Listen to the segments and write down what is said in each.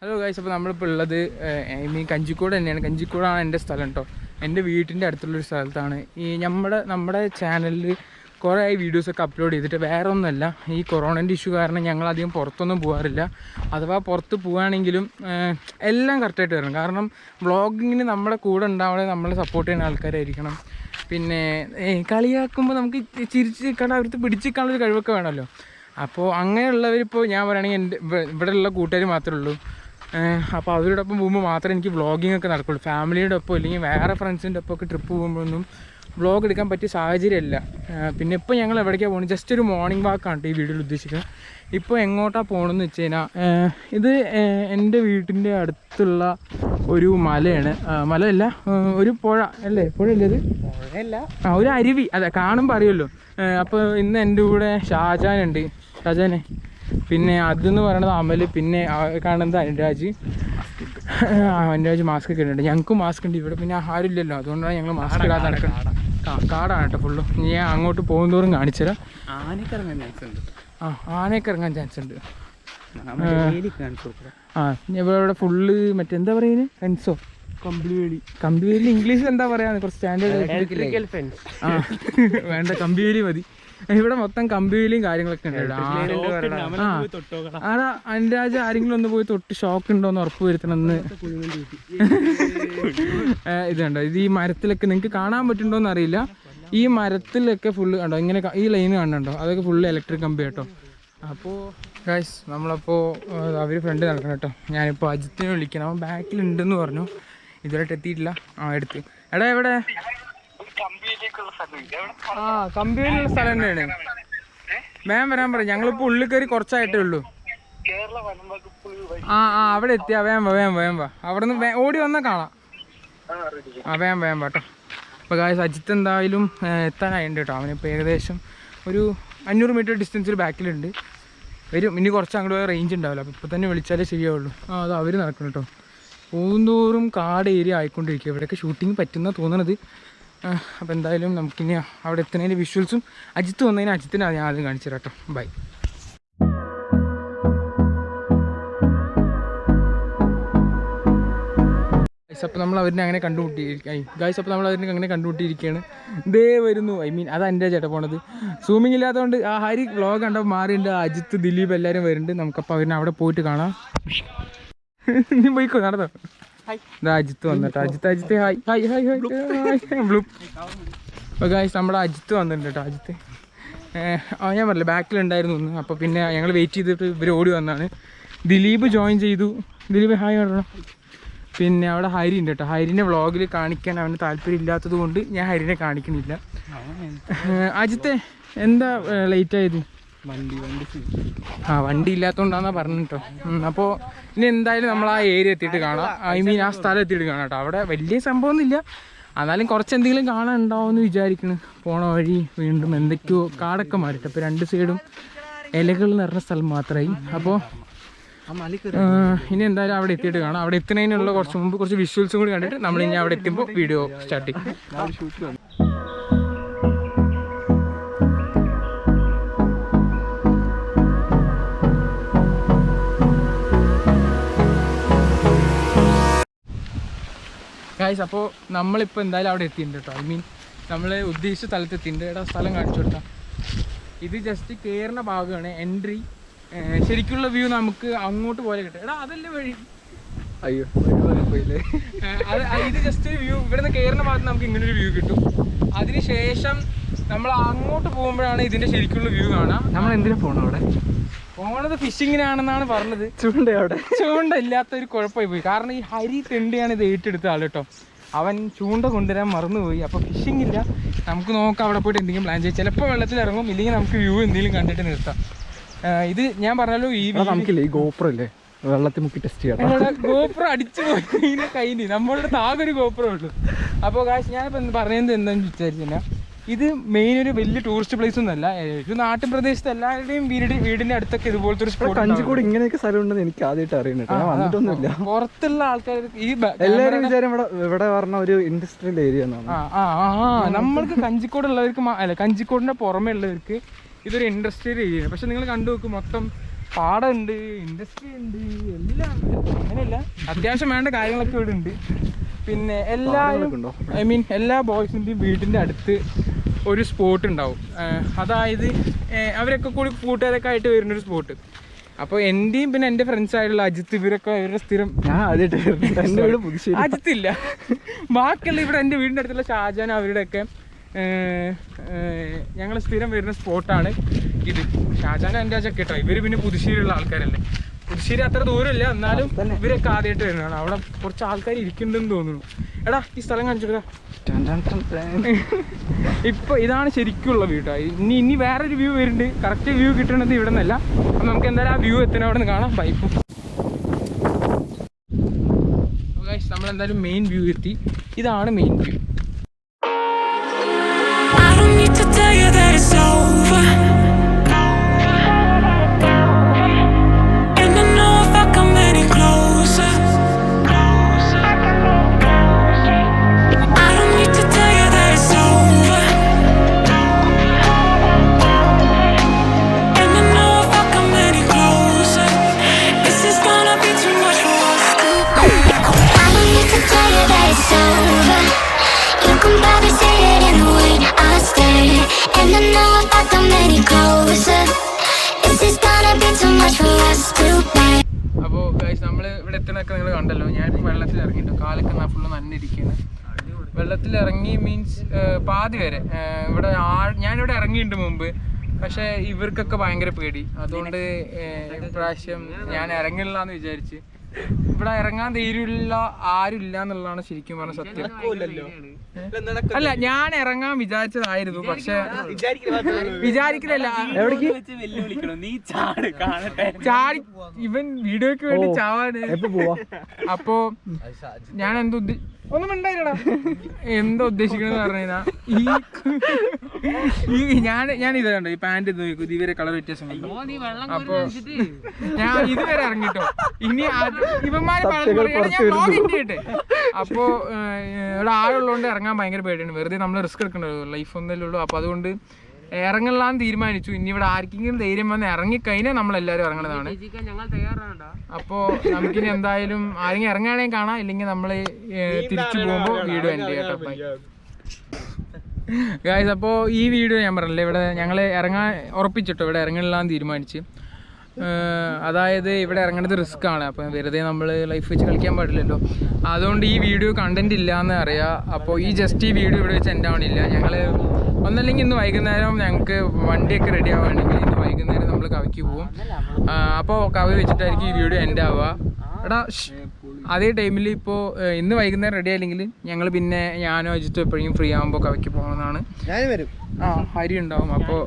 Hello guys, അപ്പോൾ നമ്മളിപ്പോൾ ഉള്ളത് കഞ്ചിക്കോട് തന്നെയാണ്. കഞ്ചിക്കോടാണ് എൻ്റെ സ്ഥലം കേട്ടോ. എൻ്റെ വീട്ടിൻ്റെ അടുത്തുള്ളൊരു സ്ഥലത്താണ്. ഈ നമ്മുടെ ചാനലിൽ കുറേ വീഡിയോസൊക്കെ അപ്ലോഡ് ചെയ്തിട്ട് വേറെ ഒന്നുമല്ല, ഈ കൊറോണൻ്റെ ഇഷ്യൂ കാരണം ഞങ്ങളധികം പുറത്തൊന്നും പോകാറില്ല. അഥവാ പുറത്ത് പോവുകയാണെങ്കിലും എല്ലാം കറക്റ്റായിട്ട് വരണം. കാരണം വ്ളോഗിങ്ങിന് നമ്മുടെ കൂടെ ഉണ്ടാവണേ നമ്മളെ സപ്പോർട്ട് ചെയ്യുന്ന ആൾക്കാരായിരിക്കണം. പിന്നെ കളിയാക്കുമ്പോൾ നമുക്ക് ചിരിച്ച് നിൽക്കാണ്ട് അവർക്ക് പിടിച്ച് നിൽക്കാനുള്ളൊരു കഴിവൊക്കെ വേണമല്ലോ. അപ്പോൾ അങ്ങനെയുള്ളവരിപ്പോൾ ഞാൻ പറയുകയാണെങ്കിൽ എൻ്റെ ഇവിടെയുള്ള കൂട്ടുകാർ മാത്രമേ ഉള്ളൂ. അപ്പോൾ അവരോടൊപ്പം പോകുമ്പോൾ മാത്രമേ എനിക്ക് വ്ളോഗിങ് ഒക്കെ നടക്കുള്ളൂ. ഫാമിലിയുടെ ഒപ്പം അല്ലെങ്കിൽ വേറെ ഫ്രണ്ട്സിൻ്റെ ഒപ്പം ഒക്കെ ട്രിപ്പ് പോകുമ്പോഴൊന്നും വ്ളോഗ് എടുക്കാൻ പറ്റിയ സാഹചര്യമല്ല. പിന്നെ ഇപ്പോൾ ഞങ്ങൾ എവിടേക്കാണ് പോകുന്നത്, ജസ്റ്റ് ഒരു മോർണിംഗ് വാക്കാണ് ഈ വീഡിയോയിൽ ഉദ്ദേശിക്കുന്നത്. ഇപ്പോൾ എങ്ങോട്ടാണ് പോകണമെന്ന് വെച്ച് കഴിഞ്ഞാൽ, ഇത് എൻ്റെ വീട്ടിൻ്റെ അടുത്തുള്ള ഒരു മലയാണ്. മലയല്ല, ഒരു പുഴ അല്ലേ? പുഴയല്ലേ ഇത്? പുഴയല്ല, ഒരു അരുവി. അതെ, കാണുമ്പോൾ അറിയുമല്ലോ. അപ്പോൾ ഇന്ന് എൻ്റെ കൂടെ ഷാജാനുണ്ട്. ഷാജാനെ, പിന്നെ അതെന്ന് പറയണത് അമൽ, പിന്നെ കാണുന്നത് അനുരാജ്. അനുരാജ് മാസ്ക് ഒക്കെ ഇടുന്നുണ്ട്. ഞങ്ങൾക്കും മാസ്ക് ഉണ്ട്. ഇവിടെ പിന്നെ ആരും ഇല്ലല്ലോ, അതുകൊണ്ടാണ് ഞങ്ങൾ മാസ്ക് ഇടാതെ നടക്കുന്നത്. കാടാണ് കേട്ടോ ഫുള്ളും. ഞാൻ അങ്ങോട്ട് പോകുന്നതോറും കാണിച്ചുതരാം. ആനയൊക്കെ ഇറങ്ങാൻ ചാൻസ് ഉണ്ട്. ഇവിടെ ഫുള്ള് മറ്റെന്താ പറയുന്നത്, ഫെൻസോ, കമ്പിവേലി ഇംഗ്ലീഷിൽ എന്താ പറയാ, കുറച്ച് സ്റ്റാൻഡേർഡ് ഫെൻസ്. വേണ്ട, കമ്പിവേലി മതി. ഇവിടെ മൊത്തം കമ്പിവേലിയും കാര്യങ്ങളൊക്കെ ഉണ്ട്. ആടാ അനുരാജ്, ആരെങ്കിലും ഒന്ന് പോയി തൊട്ട് ഷോക്ക് ഉണ്ടോന്ന് ഉറപ്പ് വരുത്തണമെന്ന്. ഇതുണ്ടോ, ഇത് ഈ മരത്തിലൊക്കെ നിങ്ങൾക്ക് കാണാൻ പറ്റുന്നുണ്ടോന്ന് അറിയില്ല. ഈ മരത്തിലൊക്കെ ഫുള്ള് കണ്ടോ, ഇങ്ങനെ ഈ ലൈന് കാണുന്നുണ്ടോ, അതൊക്കെ ഫുള്ള് ഇലക്ട്രിക് കമ്പി കേട്ടോ. അപ്പോൾ ഗൈസ്, നമ്മളപ്പോൾ അവർ ഫ്രണ്ട് നടക്കണം കേട്ടോ. ഞാനിപ്പോൾ അജിത്തിനെ വിളിക്കണം, അവൻ ബാക്കിലുണ്ടെന്ന് പറഞ്ഞു. ഇതുവരെയായിട്ട് എത്തിയിട്ടില്ല. എടുത്ത് എടാ എവിടെ? കമ്പിയിലുള്ള സ്ഥലം തന്നെയാണ്. വേഗം വരാൻ പറയും. ഞങ്ങളിപ്പോൾ ഉള്ളിൽ കയറി കുറച്ചായിട്ടേ ഉള്ളൂ. അവിടെ എത്തിയാ വേഗം വാ. അവിടെ നിന്ന് ഓടി വന്നാൽ കാണാം. വേഗം വാ കേട്ടോ. അപ്പോൾ ഗായ്സ്, അജിത്ത് എന്തായാലും എത്താനായിട്ടുണ്ട് കേട്ടോ. അവനിപ്പോൾ ഏകദേശം ഒരു 500 മീറ്റർ ഡിസ്റ്റൻസിൽ ബാക്കിലുണ്ട്. വരും. ഇനി കുറച്ച് അങ്ങോട്ട് പോയ റേഞ്ച് ഉണ്ടാവില്ല. അപ്പോൾ ഇപ്പോൾ തന്നെ വിളിച്ചാലേ ശരിയാവുള്ളൂ. അത് അവർ നടക്കണം കേട്ടോ. പോകുന്തോറും കാട് ഏരിയ ആയിക്കൊണ്ടിരിക്കുക. ഇവിടെയൊക്കെ ഷൂട്ടിങ് പറ്റുന്ന തോന്നണത്. അപ്പോൾ എന്തായാലും നമുക്കിനി അവിടെ എത്തുന്നതിൻ്റെ വിഷ്വൽസും അജിത്ത് വന്നതിന് അജിത്തിനെ ഞാൻ ആദ്യം കാണിച്ചു തരാം കേട്ടോ. ബൈ. അപ്പോൾ നമ്മൾ അവരിനെ അങ്ങനെ കണ്ടുമുട്ടിയിരിക്കുകയാണ്. ദേ വരുന്നു. അത് എൻ്റെ ചേട്ടാ പോണത്. സൂമിങ് ഇല്ലാത്തതുകൊണ്ട് ആ ഹരി വ്ളോഗ് കണ്ടപ്പോൾ മാറിയുണ്ട്. അജിത്ത്, ദിലീപ് എല്ലാവരും വരുന്നുണ്ട്. നമുക്കപ്പോൾ അവരിനെ അവിടെ പോയിട്ട് കാണാം. നീ പോയിക്കോ, നടന്നോ. അജിത്ത് വന്നിട്ട് അജിത്ത് ഹായ് ബ്ലൂ. അപ്പോൾ ഗായ്സ്, നമ്മുടെ അജിത്ത് വന്നിട്ടുണ്ട് കേട്ടോ. അജിത്ത് ഞാൻ പറഞ്ഞില്ല ബാക്കിലുണ്ടായിരുന്നു ഒന്ന്. അപ്പോൾ പിന്നെ ഞങ്ങൾ വെയിറ്റ് ചെയ്തിട്ട് ഇവർ ഓടി വന്നാണ്. ദിലീപ് ജോയിൻ ചെയ്തു. ദിലീപ് ഹായ് പറയണം. പിന്നെ അവിടെ ഹരി ഉണ്ട് കേട്ടോ. ഹരിനെ വ്ളോഗിൽ കാണിക്കാൻ അവന് താല്പര്യം ഇല്ലാത്തത് കൊണ്ട് ഞാൻ ഹരിനെ കാണിക്കണില്ല. അജിത്തെ, എന്താ ലേറ്റ് ആയത്? വണ്ടി ഇല്ലാത്തതുകൊണ്ടാന്നാ പറഞ്ഞു കേട്ടോ. അപ്പോൾ ഇനി എന്തായാലും നമ്മൾ ആ ഏരിയ എത്തിയിട്ട് കാണാം. ആ സ്ഥലം എത്തിയിട്ട് കാണാം കേട്ടോ. അവിടെ വലിയ സംഭവമൊന്നുമില്ല, എന്നാലും കുറച്ച് എന്തെങ്കിലും കാണാൻ ഉണ്ടാവുമെന്ന് വിചാരിക്കുന്നു. പോണ വഴി വീണ്ടും എന്തൊക്കെയോ കാടൊക്കെ മാറിയിട്ട് അപ്പോൾ രണ്ട് സൈഡും ഇലകൾ നിറഞ്ഞ സ്ഥലം മാത്രമായി. അപ്പോൾ ഇനി എന്തായാലും അവിടെ എത്തിയിട്ട് കാണാം. അവിടെ എത്തുന്നതിനുള്ള കുറച്ച് മുമ്പ് കുറച്ച് വിഷ്വൽസും കൂടി കണ്ടിട്ട് നമ്മൾ ഇനി അവിടെ എത്തുമ്പോൾ വീഡിയോ സ്റ്റാർട്ട് ചെയ്യും. ഗൈസ്, അപ്പോൾ നമ്മളിപ്പോൾ എന്തായാലും അവിടെ എത്തിയിട്ടുണ്ട് കേട്ടോ. നമ്മൾ ഉദ്ദേശിച്ച സ്ഥലത്ത് എത്തിയിട്ടുണ്ട്. എടാ സ്ഥലം കാണിച്ചു കൊടുത്താൽ, ഇത് ജസ്റ്റ് കയറുന്ന ഭാഗമാണ് എൻട്രി. ശരിക്കുള്ള വ്യൂ നമുക്ക് അങ്ങോട്ട് പോലെ കിട്ടും. എടാ അതല്ലേ വഴി? അയ്യോ, ഇത് ജസ്റ്റ് ഒരു വ്യൂ. ഇവിടുന്ന് കയറുന്ന ഭാഗത്ത് നമുക്ക് ഇങ്ങനൊരു വ്യൂ കിട്ടും. അതിനുശേഷം നമ്മൾ അങ്ങോട്ട് പോകുമ്പോഴാണ് ഇതിൻ്റെ ശരിക്കുള്ള വ്യൂ കാണാം. നമ്മൾ എന്തിനാ പോകണം അവിടെ? പോണത് ഫിഷിങ്ങിനാണെന്നാണ് പറഞ്ഞത്. ചൂണ്ട ഇല്ലാത്തൊരു കുഴപ്പമായി പോയി. കാരണം ഈ ഹരി തെണ്ടിയാണ് ഇത് ഏറ്റെടുത്ത ആൾ കേട്ടോ. അവൻ ചൂണ്ട കൊണ്ടുവരാൻ മറന്നുപോയി. അപ്പോൾ ഫിഷിംഗ് ഇല്ല. നമുക്ക് നോക്കാം അവിടെ പോയിട്ട് എന്തെങ്കിലും പ്ലാൻ ചെയ്യാം. ചിലപ്പോൾ വെള്ളത്തിൽ ഇറങ്ങും, ഇല്ലെങ്കിൽ നമുക്ക് വ്യൂ എന്തെങ്കിലും കണ്ടിട്ട് നിർത്താം. ഇത് ഞാൻ പറഞ്ഞല്ലോ, ഈ നമുക്കില്ലേ ഈ ഗോപ്രോ ഇല്ലേ, വെള്ളത്തിൽ മുക്കി ടെസ്റ്റ് ചെയ്യാം. ഗോപ്രോ അടിച്ചു പോയി കഴിഞ്ഞ് നമ്മളുടെ താകൊരു ഗോപ്രോ ഉള്ളൂ. അപ്പോൾ കാശ് ഞാനിപ്പോൾ പറയുന്നത് എന്താണെന്ന് വിചാരിച്ചാൽ, ഇത് മെയിൻ ഒരു വലിയ ടൂറിസ്റ്റ് പ്ലേസ് ഒന്നുമല്ല. ഒരു നാട്ടിൻ പ്രദേശത്ത് എല്ലാവരുടെയും വീടിന്റെ അടുത്തൊക്കെ ഇതുപോലത്തെ ഒരു സ്പോട്ട്. കഞ്ചിക്കോട് ഇങ്ങനെയൊക്കെ സ്ഥലം ഉണ്ടെന്ന് എനിക്ക് ആദ്യമായിട്ട് അറിയുന്നുണ്ട്. പുറത്തുള്ള ആൾക്കാർ ഈ എല്ലാവരും വിചാരം ഇവിടെ പറഞ്ഞ ഒരു ഇൻഡസ്ട്രിയൽ ഏരിയ എന്നാണ്. നമ്മൾക്ക് കഞ്ചിക്കോടുള്ളവർക്ക് അല്ല, കഞ്ചിക്കോടിന്റെ പുറമെ ഉള്ളവർക്ക് ഇതൊരു ഇൻഡസ്ട്രിയൽ ഏരിയയാണ്. പക്ഷെ നിങ്ങൾ കണ്ടു നോക്കും, മൊത്തം പാടമുണ്ട്, ഇൻഡസ്ട്രി ഉണ്ട്, എല്ലാം അങ്ങനെയല്ല, അത്യാവശ്യം വേണ്ട കാര്യങ്ങളൊക്കെ ഇവിടെ ഉണ്ട്. പിന്നെ എല്ലാ ബോയ്സിൻ്റെയും വീടിൻ്റെ അടുത്ത് ഒരു സ്പോട്ട് ഉണ്ടാവും. അതായത് അവരൊക്കെ കൂടി കൂട്ടുകാരൊക്കെ ആയിട്ട് വരുന്നൊരു സ്പോട്ട്. അപ്പോൾ എൻ്റെയും പിന്നെ എൻ്റെ ഫ്രണ്ട്സായിട്ടുള്ള അജിത്ത്, ഇവരൊക്കെ ഇവരുടെ സ്ഥിരം, അജിത്തില്ല, ബാക്കിയുള്ള ഇവിടെ എൻ്റെ വീടിൻ്റെ അടുത്തുള്ള ഷാജാൻ അവരുടെയൊക്കെ ഞങ്ങൾ സ്ഥിരം വരുന്ന സ്പോട്ടാണ് ഇത്. ഷാജാൻ എൻ്റെ ചക്ക കേട്ടോ. ഇവർ പിന്നെ പുതുശ്ശേരിയുള്ള ആൾക്കാരല്ലേ, പുതുശ്ശേരി അത്ര ദൂരമില്ല, എന്നാലും ഇവരൊക്കെ ആദ്യമായിട്ട് വരുന്നതാണ്. അവിടെ കുറച്ച് ആൾക്കാർ ഇരിക്കുന്നുണ്ടെന്ന് തോന്നുന്നു. എടാ ഈ സ്ഥലം കാണിച്ചു. ഇപ്പൊ ഇതാണ് ശരിക്കുള്ള വ്യൂ കേട്ടോ. ഇനി വേറൊരു വ്യൂ വരുന്നുണ്ട്. കറക്റ്റ് വ്യൂ കിട്ടണത് ഇവിടെ നിന്നല്ല. അപ്പം നമുക്ക് എന്തായാലും ആ വ്യൂ എത്തണം അവിടെ നിന്ന് കാണാം. ബൈക്കും നമ്മളെന്തായാലും മെയിൻ വ്യൂ എത്തി. ഇതാണ് മെയിൻ വ്യൂ. അപ്പോൾ ഗൈസ് നമ്മൾ ഇവിടെ എത്തണൊക്കെ നിങ്ങൾ കണ്ടല്ലോ. ഞാനിപ്പോൾ വെള്ളത്തിൽ ഇറങ്ങിയിട്ടു, കാലൊക്കെ ഫുള്ള് നന്നിരിക്കുകയാണ്. വെള്ളത്തിൽ ഇറങ്ങി മീൻസ് പാതി വരെ ഇവിടെ ഞാനിവിടെ ഇറങ്ങിയിട്ടുണ്ട് മുമ്പ്. പക്ഷേ ഇവർക്കൊക്കെ ഭയങ്കര പേടി, അതുകൊണ്ട് ഇപ്രാവശ്യം ഞാൻ ഇറങ്ങില്ല എന്ന് വിചാരിച്ച്. ഇവിടെ ഇറങ്ങാൻ ധൈര്യമില്ല, ആരുമില്ല എന്നുള്ളതാണ് ശരിക്കും പറഞ്ഞ സത്യം. അല്ല, ഞാൻ ഇറങ്ങാൻ വിചാരിച്ചതായിരുന്നു, പക്ഷെ വിചാരിക്കില്ല. ചാടി ഇവൻ വീഡിയോക്ക് വേണ്ടി ചാവാണ്. അപ്പോ ഞാൻ ഒന്നും ഉണ്ടായില്ലടാ. എന്താ ഉദ്ദേശിക്കണെന്ന് പറഞ്ഞാ ഞാൻ ഇത് കണ്ടോ, ഈ പാന്റ് ഇതുവരെ കളർ വ്യത്യാസം കണ്ടു. അപ്പൊ ഞാൻ ഇതുവരെ ഇറങ്ങിട്ടോ. ഇനി ഇവന്മാര് ഇട്ട് അപ്പോ ഇവിടെ ആളുള്ളതുകൊണ്ട് ഇറങ്ങാൻ ഭയങ്കര പേടിയാണ്. വെറുതെ നമ്മൾ റിസ്ക് എടുക്കണ്ടല്ലോ, ലൈഫ് ഒന്നല്ലേ ഉള്ളൂ. അപ്പൊ അതുകൊണ്ട് ഇറങ്ങലാന്ന് തീരുമാനിച്ചു. ഇനി ഇവിടെ ആർക്കെങ്കിലും ധൈര്യം വന്ന് ഇറങ്ങിക്കഴിഞ്ഞാൽ നമ്മളെല്ലാവരും ഇറങ്ങണതാണ്. അപ്പോൾ നമുക്കിനി എന്തായാലും ആരെങ്കിലും ഇറങ്ങുകയാണെങ്കിൽ കാണാം, ഇല്ലെങ്കിൽ നമ്മൾ തിരിച്ചു പോകുമ്പോൾ വീഡിയോ എൻ്റെ കേട്ടോ. ഗായ്സ്, അപ്പോൾ ഈ വീഡിയോ ഞാൻ പറഞ്ഞില്ലേ, ഇവിടെ ഞങ്ങൾ ഇറങ്ങാൻ ഉറപ്പിച്ചിട്ടോ, ഇവിടെ ഇറങ്ങലാന്ന് തീരുമാനിച്ച്. അതായത് ഇവിടെ ഇറങ്ങേണ്ടത് റിസ്ക് ആണ്. അപ്പം വെറുതെ നമ്മൾ ലൈഫ് വെച്ച് കളിക്കാൻ പാടില്ലല്ലോ. അതുകൊണ്ട് ഈ വീഡിയോ കണ്ടന്റ് ഇല്ല എന്ന് അറിയാം. അപ്പോൾ ഈ വീഡിയോ ഇവിടെ വെച്ച് എൻ്റെ ആവണില്ല. ഞങ്ങൾ ഒന്നല്ലെങ്കിൽ ഇന്ന് വൈകുന്നേരം ഞങ്ങൾക്ക് വണ്ടിയൊക്കെ റെഡി ആവുകയാണെങ്കിൽ ഇന്ന് വൈകുന്നേരം നമ്മൾ കവയ്ക്ക് പോകും. അപ്പോൾ കവ വെച്ചിട്ടായിരിക്കും ഈ വീഡിയോ എൻ്റെ ആവുക. എടാ അതേ ടൈമിൽ ഇപ്പോൾ ഇന്ന് വൈകുന്നേരം റെഡി ആയില്ലെങ്കിൽ ഞങ്ങൾ പിന്നെ ഞാനോ അജിത്തോ എപ്പോഴും ഫ്രീ ആകുമ്പോൾ കവയ്ക്ക് പോകുന്നതാണ്. ഹരി ഉണ്ടാവും. അപ്പോൾ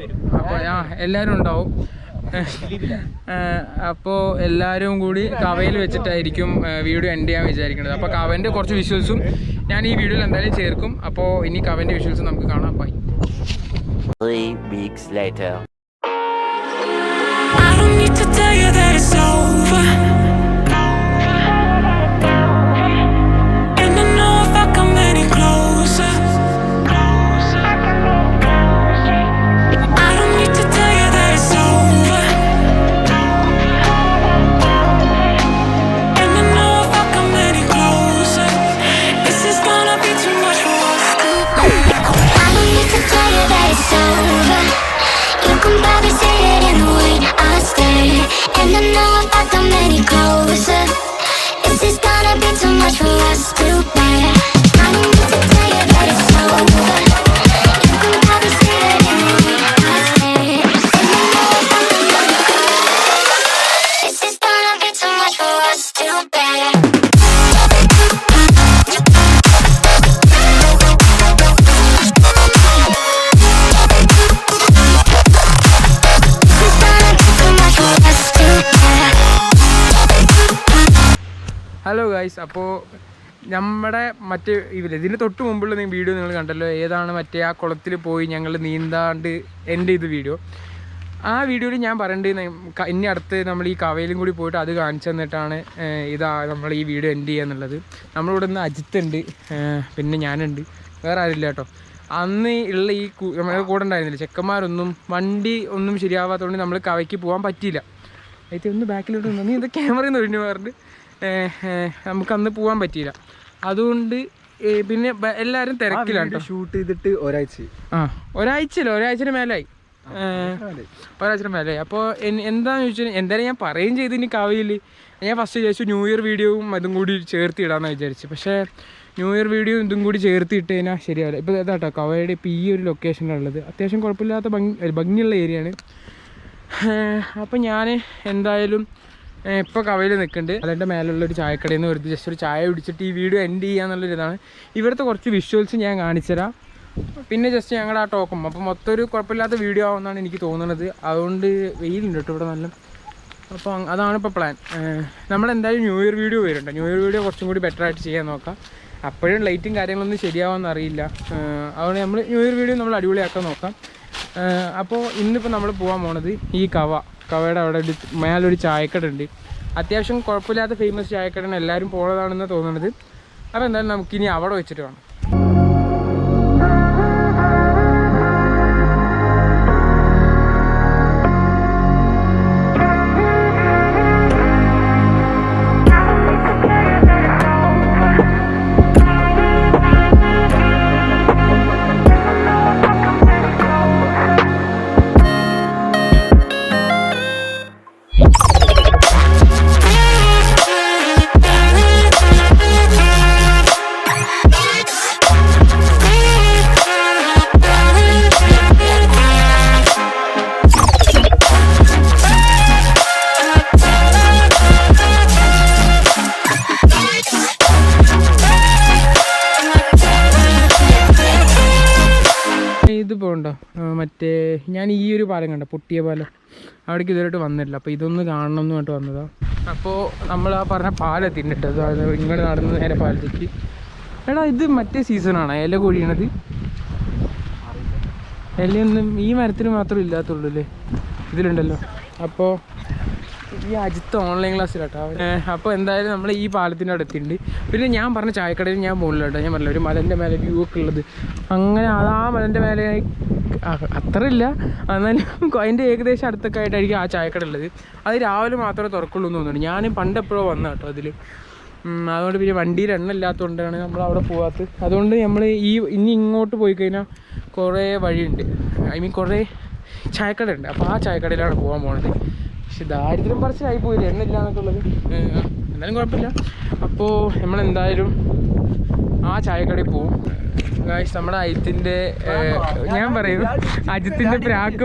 എല്ലാവരും ഉണ്ടാവും. അപ്പോൾ എല്ലാവരും കൂടി കവയിൽ വെച്ചിട്ടായിരിക്കും വീഡിയോ എൻഡ് ചെയ്യാൻ വിചാരിക്കുന്നത്. അപ്പോൾ കവൻ്റെ കുറച്ച് വിഷ്വൽസും ഞാൻ ഈ വീഡിയോയിൽ എന്തായാലും ചേർക്കും. അപ്പോൾ ഇനി കവൻ്റെ വിഷ്വൽസ് നമുക്ക് കാണാം. By. 3 weeks later. I don't need to tell you that it's over. And I know if I come any closer. I don't need to tell you that it's over. And I know if I come any closer, this is gonna be too much for us to bear. I don't need to tell you that it's over. You can probably see it in the way I stare. And I know if I come any closer, this is gonna be too much for us to bear. I don't need to tell you that it's over. You can probably see it in the way I stare. And I know if I come any closer, this is gonna be too much for us to bear. Hello guys, അപ്പോൾ നമ്മുടെ മറ്റേ ഇതിന് തൊട്ട് മുമ്പുള്ള video നിങ്ങൾ കണ്ടല്ലോ. ഏതാണ് മറ്റേ ആ കുളത്തിൽ പോയി ഞങ്ങൾ നീന്താണ്ട് എൻ്റെ വീഡിയോ. ആ വീഡിയോയിൽ ഞാൻ പറയേണ്ടത് ഇനി അടുത്ത് നമ്മൾ ഈ കവയിലും കൂടി പോയിട്ട് അത് കാണിച്ചു തന്നിട്ടാണ് നമ്മൾ ഈ വീഡിയോ എൻഡ് ചെയ്യുക എന്നുള്ളത്. നമ്മളിവിടെ നിന്ന് അജിത്തുണ്ട്, പിന്നെ ഞാനുണ്ട്, വേറെ ആരില്ല കേട്ടോ. അന്ന് ഉള്ള ഈ നമ്മുടെ കൂടെ ഉണ്ടായിരുന്നില്ല ചെക്കന്മാരൊന്നും. വണ്ടി ഒന്നും ശരിയാവാത്തതുകൊണ്ട് നമ്മൾ കവയ്ക്ക് പോകാൻ പറ്റിയില്ല. അതിൽ ഒന്ന് ബാക്കിലോട്ട് നിന്ന് നീ എന്താ ക്യാമറയിൽ നിന്ന് ഒഴിഞ്ഞു പറഞ്ഞിട്ട് നമുക്കന്ന് പോകാൻ പറ്റിയില്ല. അതുകൊണ്ട് പിന്നെ എല്ലാവരും തിരക്കിലാണ്. ഷൂട്ട് ചെയ്തിട്ട് ഒരാഴ്ചയില്ല, ഒരാഴ്ചയുടെ മേലായി. അപ്പോൾ എന്താണെന്ന് ചോദിച്ചാൽ എന്തായാലും ഞാൻ പറയുകയും ചെയ്ത് ഇനി കവയിൽ ഞാൻ ഫസ്റ്റ് വിചാരിച്ചു ന്യൂ ഇയർ വീഡിയോയും അതും കൂടി ചേർത്ത് ഇടാമെന്ന് വിചാരിച്ചു. പക്ഷേ ന്യൂ ഇയർ വീഡിയോ ഇതും കൂടി ചേർത്ത് ഇട്ട് കഴിഞ്ഞാൽ ശരിയാവില്ല. ഇപ്പോൾ ഇതാട്ടോ കവയുടെ ഇപ്പോൾ ഈ ഒരു ലൊക്കേഷനിലുള്ളത് അത്യാവശ്യം കുഴപ്പമില്ലാത്ത ഭംഗിയുള്ള ഏരിയയാണ്. അപ്പോൾ ഞാൻ എന്തായാലും ഇപ്പോൾ കവയിൽ നിൽക്കുന്നുണ്ട്. അതിൻ്റെ മേലുള്ളൊരു ചായക്കടയിൽ നിന്ന് വെറുതെ ജസ്റ്റ് ഒരു ചായ കുടിച്ചിട്ട് ഈ വീഡിയോ എൻഡ് ചെയ്യാന്നുള്ളൊരിതാണ്. ഇവിടുത്തെ കുറച്ച് വിഷ്വൽസ് ഞാൻ കാണിച്ചുതരാം, പിന്നെ ജസ്റ്റ് ഞങ്ങളുടെ ആ ടോക്കും. അപ്പോൾ മൊത്തം ഒരു കുഴപ്പമില്ലാത്ത വീഡിയോ ആവുമെന്നാണ് എനിക്ക് തോന്നുന്നത്. അതുകൊണ്ട് വെയിലുണ്ട് കേട്ടോ ഇവിടെ നല്ല. അപ്പോൾ അതാണ് ഇപ്പോൾ പ്ലാൻ. നമ്മളെന്തായാലും ന്യൂ ഇയർ വീഡിയോ വരുന്നുണ്ട്. ന്യൂ ഇയർ വീഡിയോ കുറച്ചും കൂടി ബെറ്റർ ആയിട്ട് ചെയ്യാൻ നോക്കാം. അപ്പോഴും ലൈറ്റും കാര്യങ്ങളൊന്നും ശരിയാവുമെന്ന് അറിയില്ല. അതുകൊണ്ട് നമ്മൾ ന്യൂ ഇയർ വീഡിയോ നമ്മൾ അടിപൊളിയാക്കാൻ നോക്കാം. അപ്പോൾ ഇന്നിപ്പോൾ നമ്മൾ പോകാൻ പോണത് ഈ കവയുടെ അവിടെ ഒരു മേലൊരു ചായക്കട ഉണ്ട്. അത്യാവശ്യം കുഴപ്പമില്ലാത്ത ഫേമസ് ചായക്കടയാണ്, എല്ലാവരും പോണതാണെന്ന് തോന്നുന്നത്. അപ്പോൾ എന്തായാലും നമുക്കിനി അവിടെ വെച്ചിട്ട് വേണം. ഇതിപ്പോൾ ഉണ്ടോ മറ്റേ ഞാൻ ഈ ഒരു പാലം കണ്ട പൊട്ടിയ പാലം, അവിടേക്ക് ഇതുവരെയായിട്ട് വന്നിട്ടില്ല. അപ്പോൾ ഇതൊന്ന് കാണണം എന്ന് പറഞ്ഞിട്ട് വന്നതാണ്. അപ്പോൾ നമ്മൾ ആ പറഞ്ഞ പാലെത്തിയിട്ടുണ്ട്. അത് ഇങ്ങോട്ട് നടന്ന് നേരെ പാലത്തേക്ക്. എടാ ഇത് മറ്റേ സീസണാണ് ഇല കൊഴിയണത്? ഇലയൊന്നും ഈ മരത്തിന് മാത്രമേ ഇല്ലാത്തുള്ളൂ അല്ലേ, ഇതിലുണ്ടല്ലോ. അപ്പോൾ ഈ അജിത്ത് ഓൺലൈൻ ക്ലാസ്സിലാട്ടോ. അപ്പോൾ എന്തായാലും നമ്മൾ ഈ പാലത്തിൻ്റെ അടുത്തുണ്ട്. പിന്നെ ഞാൻ പറഞ്ഞ ചായക്കടയിൽ ഞാൻ പോകുന്നില്ല. ഞാൻ പറഞ്ഞില്ല ഒരു മലൻ്റെ മേലെ വ്യൂ ഒക്കെ ഉള്ളത്. അങ്ങനെ ആ മലൻ്റെ മേലെ അത്ര ഇല്ല, എന്നാലും അതിൻ്റെ ഏകദേശം അടുത്തൊക്കെ ആയിട്ടായിരിക്കും ആ ചായക്കട ഉള്ളത്. അത് രാവിലെ മാത്രമേ തുറക്കുള്ളൂ എന്ന് തോന്നുന്നു. ഞാൻ പണ്ടെപ്പോഴോ വന്ന കേട്ടോ അതിൽ. അതുകൊണ്ട് പിന്നെ വണ്ടിയിൽ എണ്ണ ഇല്ലാത്തതുകൊണ്ടാണ് നമ്മൾ അവിടെ പോകാത്തത്. അതുകൊണ്ട് നമ്മൾ ഇനി ഇങ്ങോട്ട് പോയി കഴിഞ്ഞാൽ കുറേ വഴിയുണ്ട്, കുറേ ചായക്കട ഉണ്ട്. അപ്പോൾ ആ ചായക്കടയിലാണ് പോകാൻ പോകുന്നത്. പക്ഷെ ദാരിദ്ര്യം പറച്ചിലായി പോയില്ല, എണ്ണ ഇല്ല എന്നൊക്കെ ഉള്ളത്. എന്തായാലും കുഴപ്പമില്ല. അപ്പോൾ നമ്മളെന്തായാലും ആ ചായക്കടയിൽ പോവും. നമ്മുടെ അജിത്തിൻ്റെ ഞാൻ പറയും അജിത്തിൻ്റെ പ്രാക്ക്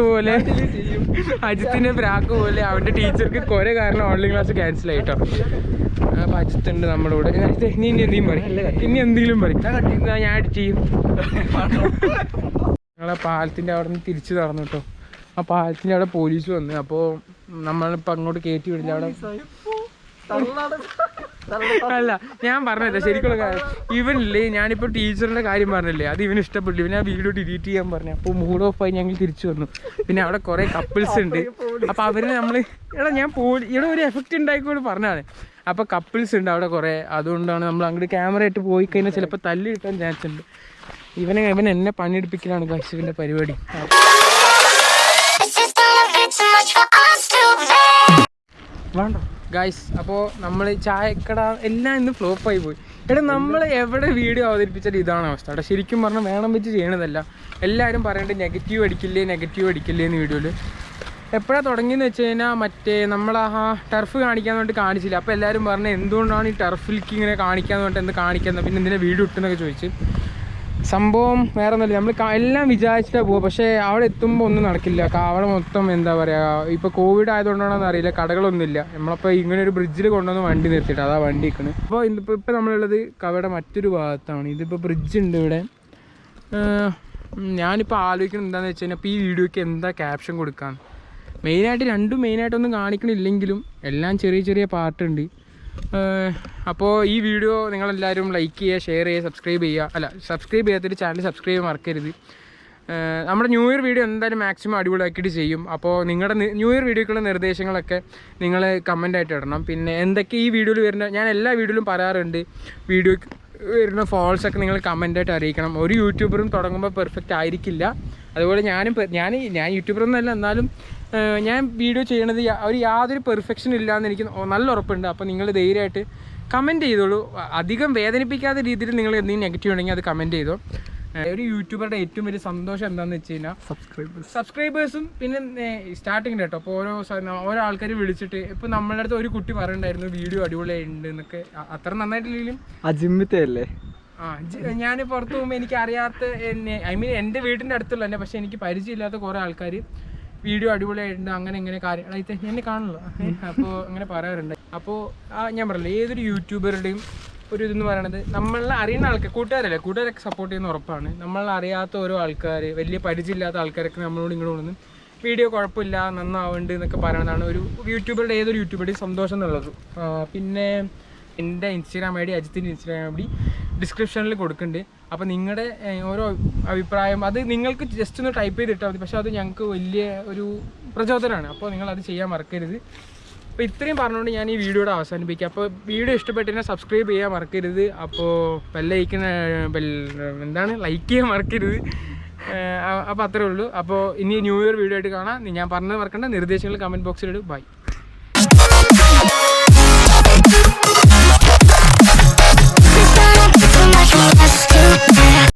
പോലെ അവൻ്റെ ടീച്ചർക്ക് കുറേ കാരണം ഓൺലൈൻ ക്ലാസ് ക്യാൻസൽ ആയിട്ടോ. അപ്പോൾ അജിത്തുണ്ട് നമ്മുടെ കൂടെ. ഇനി എന്തെങ്കിലും പറയും, ഇനി എന്തെങ്കിലും പറയും, ഞാൻ എഡിറ്റ് ചെയ്യും. ഞങ്ങളെ പാലത്തിൻ്റെ അവിടെ നിന്ന് തിരിച്ച് നടന്നു കേട്ടോ. ആ പാലത്തിൻ്റെ അവിടെ പോലീസ് വന്ന്. അപ്പോൾ നമ്മളിപ്പോൾ അങ്ങോട്ട് കയറ്റി വിടില്ല. അവിടെ അല്ല ഞാൻ പറഞ്ഞില്ല ശരിക്കുള്ള കാര്യം. ഇവനില്ലേ ഞാനിപ്പോൾ ടീച്ചറിൻ്റെ കാര്യം പറഞ്ഞില്ലേ, അത് ഇവന് ഇഷ്ടപ്പെട്ടു. ഇവന് ആ വീഡിയോ ഡിലീറ്റ് ചെയ്യാൻ പറഞ്ഞു. അപ്പോൾ മൂഡ് ഓഫ് ആയി ഞങ്ങൾ തിരിച്ചു വന്നു. പിന്നെ അവിടെ കുറേ കപ്പിൾസ് ഉണ്ട്. അപ്പോൾ അവര് നമ്മൾ ഞാൻ ഇവിടെ ഒരു എഫക്റ്റ് ഉണ്ടായിക്കോട്ട് പറഞ്ഞാണ്. അപ്പോൾ കപ്പിൾസ് ഉണ്ട് അവിടെ കുറേ. അതുകൊണ്ടാണ് നമ്മൾ അങ്ങോട്ട് ക്യാമറ ആയിട്ട് പോയി കഴിഞ്ഞാൽ ചിലപ്പോൾ തല്ലി കിട്ടാൻ ചാൻസ് ഉണ്ട്. ഇവൻ എന്നെ പണിയെടുപ്പിക്കലാണ് കാശുവിൻ്റെ പരിപാടി. വേണ്ട ഗൈസ്, അപ്പോൾ നമ്മൾ ചായക്കട എല്ലാം ഇന്ന് ഫ്ലോപ്പായി പോയി. എടാ നമ്മൾ എവിടെ വീഡിയോ അവതരിപ്പിച്ചാൽ ഇതാണ് അവസ്ഥ കേട്ടോ. ശരിക്കും പറഞ്ഞാൽ വേണം വെച്ച് ചെയ്യണതല്ല. എല്ലാവരും പറയേണ്ടത് നെഗറ്റീവ് അടിക്കില്ലേ എന്ന് വീഡിയോയിൽ. എപ്പോഴാണ് തുടങ്ങിയെന്ന് വെച്ച് കഴിഞ്ഞാൽ മറ്റേ നമ്മൾ ആ ടർഫ് കാണിക്കാൻ വേണ്ടി കാണിച്ചില്ല. അപ്പോൾ എല്ലാവരും പറഞ്ഞത് എന്തുകൊണ്ടാണ് ഈ ടർഫിലേക്ക് ഇങ്ങനെ കാണിക്കാന്ന് പറഞ്ഞിട്ട് എന്ത് കാണിക്കുന്നത്, പിന്നെ എന്തിനാ വീഡിയോ ഇട്ടെന്നൊക്കെ ചോദിച്ച്. സംഭവം വേറെ ഒന്നുമില്ല, നമ്മൾ എല്ലാം വിചാരിച്ചിട്ടാണ് പോവുക. പക്ഷേ അവിടെ എത്തുമ്പോൾ ഒന്നും നടക്കില്ല. അവിടെ മൊത്തം എന്താ പറയുക, ഇപ്പോൾ കോവിഡ് ആയതുകൊണ്ടാണെന്ന് അറിയില്ല, കടകളൊന്നുമില്ല. നമ്മളപ്പോൾ ഇങ്ങനെ ഒരു ബ്രിഡ്ജിൽ കൊണ്ടുവന്ന് വണ്ടി നിർത്തിയിട്ട് അതാ വണ്ടി നിൽക്കുന്നത്. അപ്പോൾ ഇപ്പോൾ നമ്മളുള്ളത് കവയുടെ മറ്റൊരു ഭാഗത്താണ്. ഇതിപ്പോൾ ബ്രിഡ്ജ് ഉണ്ട് ഇവിടെ. ഞാനിപ്പോൾ ആലോചിക്കുന്നത് എന്താണെന്ന് വെച്ച് കഴിഞ്ഞാൽ ഇപ്പോൾ ഈ വീഡിയോയ്ക്ക് എന്താ ക്യാപ്ഷൻ കൊടുക്കാൻ. മെയിനായിട്ടൊന്നും കാണിക്കണില്ലെങ്കിലും എല്ലാം ചെറിയ ചെറിയ പാർട്ടുണ്ട്. അപ്പോൾ ഈ വീഡിയോ നിങ്ങളെല്ലാവരും ലൈക്ക് ചെയ്യുക, ഷെയർ ചെയ്യുക, സബ്സ്ക്രൈബ് ചെയ്യാത്തൊരു ചാനൽ സബ്സ്ക്രൈബ് ചെയ്യാൻ മറക്കരുത്. നമ്മുടെ ന്യൂ ഇയർ വീഡിയോ എന്തായാലും മാക്സിമം അടിപൊളിയാക്കിയിട്ട് ചെയ്യും. അപ്പോൾ നിങ്ങളുടെ ന്യൂ ഇയർ വീഡിയോക്കുള്ള നിർദ്ദേശങ്ങളൊക്കെ നിങ്ങൾ കമൻ്റായിട്ട് ഇടണം. പിന്നെ എന്തൊക്കെ ഈ വീഡിയോയിൽ വരുന്ന, ഞാൻ എല്ലാ വീഡിയോയിലും പറയാറുണ്ട്, വീഡിയോയ്ക്ക് വരുന്ന ഫോൾസൊക്കെ നിങ്ങൾ കമൻ്റായിട്ട് അറിയിക്കണം. ഒരു യൂട്യൂബറും തുടങ്ങുമ്പോൾ പെർഫെക്റ്റ് ആയിരിക്കില്ല. അതുപോലെ ഞാൻ യൂട്യൂബറൊന്നുമല്ല, എന്നാലും ഞാൻ വീഡിയോ ചെയ്യണത് യാതൊരു പെർഫെക്ഷൻ ഇല്ലയെന്ന് എനിക്ക് നല്ല ഉറപ്പുണ്ട്. അപ്പോൾ നിങ്ങൾ ധൈര്യമായിട്ട് കമൻറ്റ് ചെയ്തോളൂ. അധികം വേദനിപ്പിക്കാത്ത രീതിയിൽ നിങ്ങൾ എന്തെങ്കിലും നെഗറ്റീവ് ഉണ്ടെങ്കിൽ അത് കമൻറ്റ് ചെയ്തോ. ഒരു യൂട്യൂബറുടെ ഏറ്റവും വലിയ സന്തോഷം എന്താണെന്ന് വെച്ച് കഴിഞ്ഞാൽ സബ്സ്ക്രൈബേഴ്സും പിന്നെ സ്റ്റാർട്ടിങ് കേട്ടോ. അപ്പോൾ ഓരോ ആൾക്കാർ വിളിച്ചിട്ട് ഇപ്പോൾ നമ്മളുടെ അടുത്ത് ഒരു കുട്ടി പറയുന്നുണ്ടായിരുന്നു വീഡിയോ അടിപൊളിയായിട്ടുണ്ട് എന്നൊക്കെ. അത്ര നന്നായിട്ടില്ലെങ്കിലും അജിമിത്തല്ലേ ഞാൻ പുറത്ത് പോകുമ്പോൾ എനിക്ക് അറിയാത്ത എൻ്റെ വീട്ടിൻ്റെ അടുത്തുള്ള തന്നെ, പക്ഷേ എനിക്ക് പരിചയമില്ലാത്ത കുറേ ആൾക്കാർ വീഡിയോ അടിപൊളിയായിട്ടുണ്ട് അങ്ങനെ ഇങ്ങനെ കാര്യങ്ങൾ എന്നെ കാണുള്ളൂ. അപ്പോൾ അങ്ങനെ പറയാറുണ്ട്. അപ്പോൾ ഞാൻ പറഞ്ഞില്ല, ഏതൊരു യൂട്യൂബറുടെയും ഒരു ഇതെന്ന് പറയണത് നമ്മളെ അറിയുന്ന ആൾക്കാർ, കൂട്ടുകാരൊക്കെ സപ്പോർട്ട് ചെയ്യുന്ന ഉറപ്പാണ്. നമ്മളെ അറിയാത്ത ഓരോ ആൾക്കാർ, വലിയ പരിചയമില്ലാത്ത ആൾക്കാരൊക്കെ നമ്മളോട് ഇങ്ങോട്ട് വന്ന് വീഡിയോ കുഴപ്പമില്ല നന്നാവുന്നുണ്ട് എന്നൊക്കെ പറയുന്നതാണ് ഏതൊരു യൂട്യൂബറുടെയും സന്തോഷം എന്നുള്ളത്. പിന്നെ എൻ്റെ ഇൻസ്റ്റാഗ്രാം ഐ ഡി, അജിത്തിൻ്റെ ഇൻസ്റ്റാഗ്രാം ഐ ഡി ഡിസ്ക്രിപ്ഷനിൽ കൊടുക്കുന്നുണ്ട്. അപ്പോൾ നിങ്ങളുടെ ഓരോ അഭിപ്രായം അത് നിങ്ങൾക്ക് ജസ്റ്റ് ഒന്ന് ടൈപ്പ് ചെയ്തിട്ടാൽ മതി. പക്ഷേ അത് ഞങ്ങൾക്ക് വലിയ ഒരു പ്രചോദനമാണ്. അപ്പോൾ നിങ്ങളത് ചെയ്യാൻ മറക്കരുത്. അപ്പോൾ ഇത്രയും പറഞ്ഞുകൊണ്ട് ഞാൻ ഈ വീഡിയോയുടെ അവസാനിപ്പിക്കാം. അപ്പോൾ വീഡിയോ ഇഷ്ടപ്പെട്ടതിനെ സബ്സ്ക്രൈബ് ചെയ്യാൻ മറക്കരുത്. അപ്പോൾ ലൈക്ക് ചെയ്യാൻ മറക്കരുത്. അപ്പോൾ അത്രേ ഉള്ളൂ. അപ്പോൾ ഇനി ന്യൂ ഇയർ വീഡിയോ ആയിട്ട് കാണാം. ഞാൻ പറഞ്ഞത് മറക്കണ്ട. നിർദ്ദേശങ്ങൾ കമൻറ്റ് ബോക്സിലിടും. ബൈ.